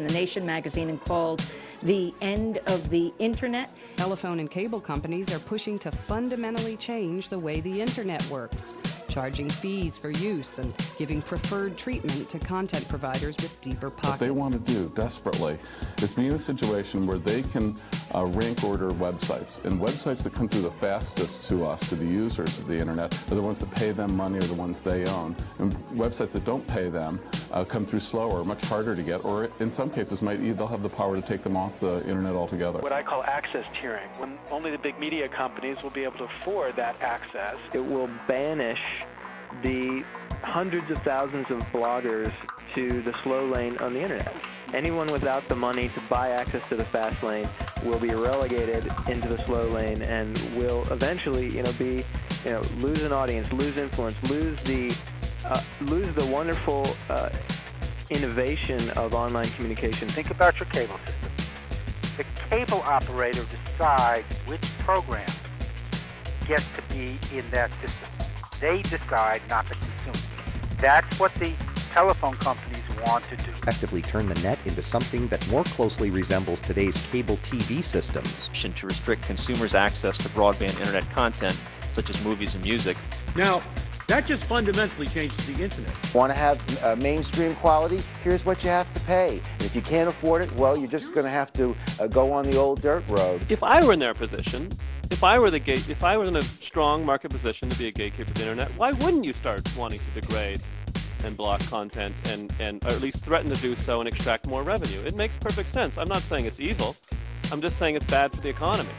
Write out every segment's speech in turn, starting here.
in The Nation magazine and called the end of the Internet. Telephone and cable companies are pushing to fundamentally change the way the Internet works, charging fees for use and giving preferred treatment to content providers with deeper pockets. What they want to do desperately is be in a situation where they can rank order websites. And websites that come through the fastest to us, to the users of the Internet, are the ones that pay them money or the ones they own. And websites that don't pay them come through slower, much harder to get, or in some cases they'll have the power to take them off the Internet altogether. What I call access tiering, when only the big media companies will be able to afford that access. It will banish the hundreds of thousands of bloggers to the slow lane on the Internet. Anyone without the money to buy access to the fast lane will be relegated into the slow lane and will eventually, lose an audience, lose influence, lose the wonderful innovation of online communication. Think about your cable system. The cable operator decides which program gets to be in that system. They decide, not the consumer. That's what the telephone companies want to do. Effectively turn the net into something that more closely resembles today's cable TV systems. To restrict consumers' access to broadband internet content, such as movies and music. Now, that just fundamentally changes the Internet. Want to have mainstream quality? Here's what you have to pay. And if you can't afford it, well, you're just going to have to go on the old dirt road. If I were in their position, if I were in a strong market position to be a gatekeeper of the Internet, why wouldn't you start wanting to degrade and block content and or at least threaten to do so and extract more revenue? It makes perfect sense. I'm not saying it's evil. I'm just saying it's bad for the economy.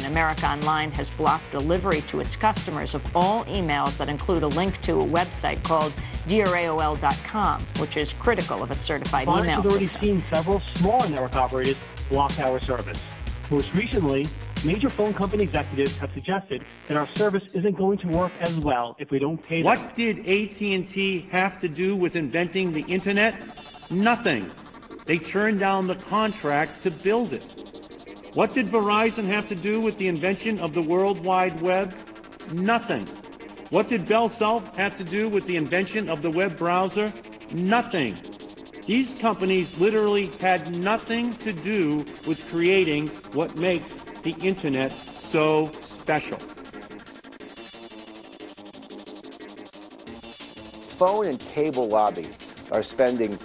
America Online has blocked delivery to its customers of all emails that include a link to a website called DearAOL.com, which is critical of its certified email system. We've already seen several smaller network operators block our service. Most recently, major phone company executives have suggested that our service isn't going to work as well if we don't pay them. What did AT&T have to do with inventing the Internet? Nothing. They turned down the contract to build it. What did Verizon have to do with the invention of the World Wide Web? Nothing. What did Bell South have to do with the invention of the web browser? Nothing. These companies literally had nothing to do with creating what makes the Internet so special. Phone and cable lobby are spending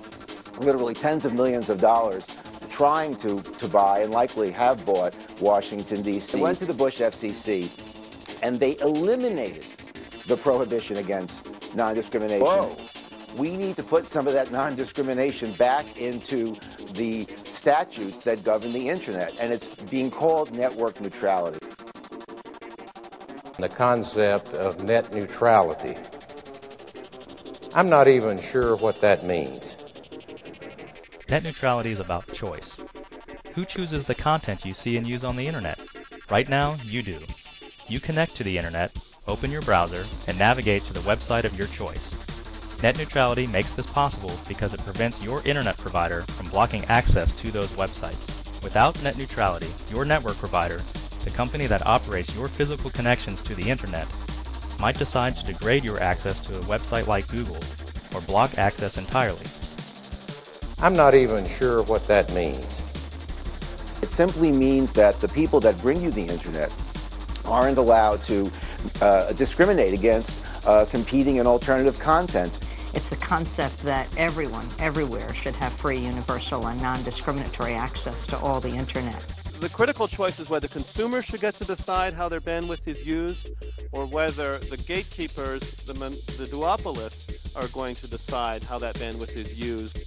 literally tens of millions of dollars trying to buy and likely have bought Washington, D.C. They went to the Bush FCC and they eliminated the prohibition against non-discrimination. Whoa. We need to put some of that non-discrimination back into the statutes that govern the Internet, and it's being called network neutrality. The concept of net neutrality. I'm not even sure what that means. Net neutrality is about choice. Who chooses the content you see and use on the Internet? Right now, you do. You connect to the Internet, open your browser, and navigate to the website of your choice. Net neutrality makes this possible because it prevents your Internet provider from blocking access to those websites. Without net neutrality, your network provider, the company that operates your physical connections to the Internet, might decide to degrade your access to a website like Google or block access entirely. I'm not even sure what that means. It simply means that the people that bring you the Internet aren't allowed to discriminate against competing and alternative content. It's the concept that everyone, everywhere, should have free, universal, and non-discriminatory access to all the Internet. The critical choice is whether consumers should get to decide how their bandwidth is used, or whether the gatekeepers, the duopolists, are going to decide how that bandwidth is used.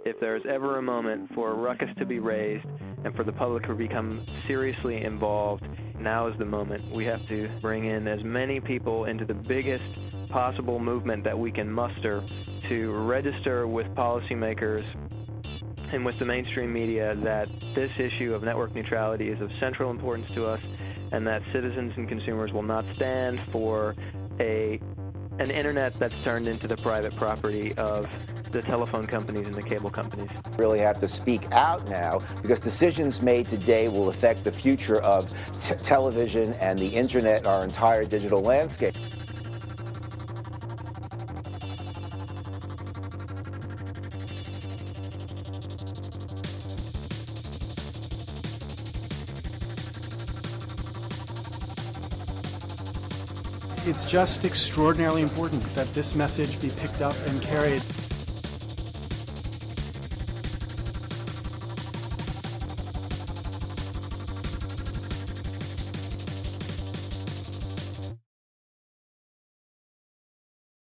If there is ever a moment for a ruckus to be raised and for the public to become seriously involved, now is the moment. We have to bring in as many people into the biggest possible movement that we can muster to register with policymakers and with the mainstream media that this issue of network neutrality is of central importance to us, and that citizens and consumers will not stand for an internet that's turned into the private property of the telephone companies and the cable companies. Really have to speak out now, because decisions made today will affect the future of television and the internet, our entire digital landscape. It's just extraordinarily important that this message be picked up and carried.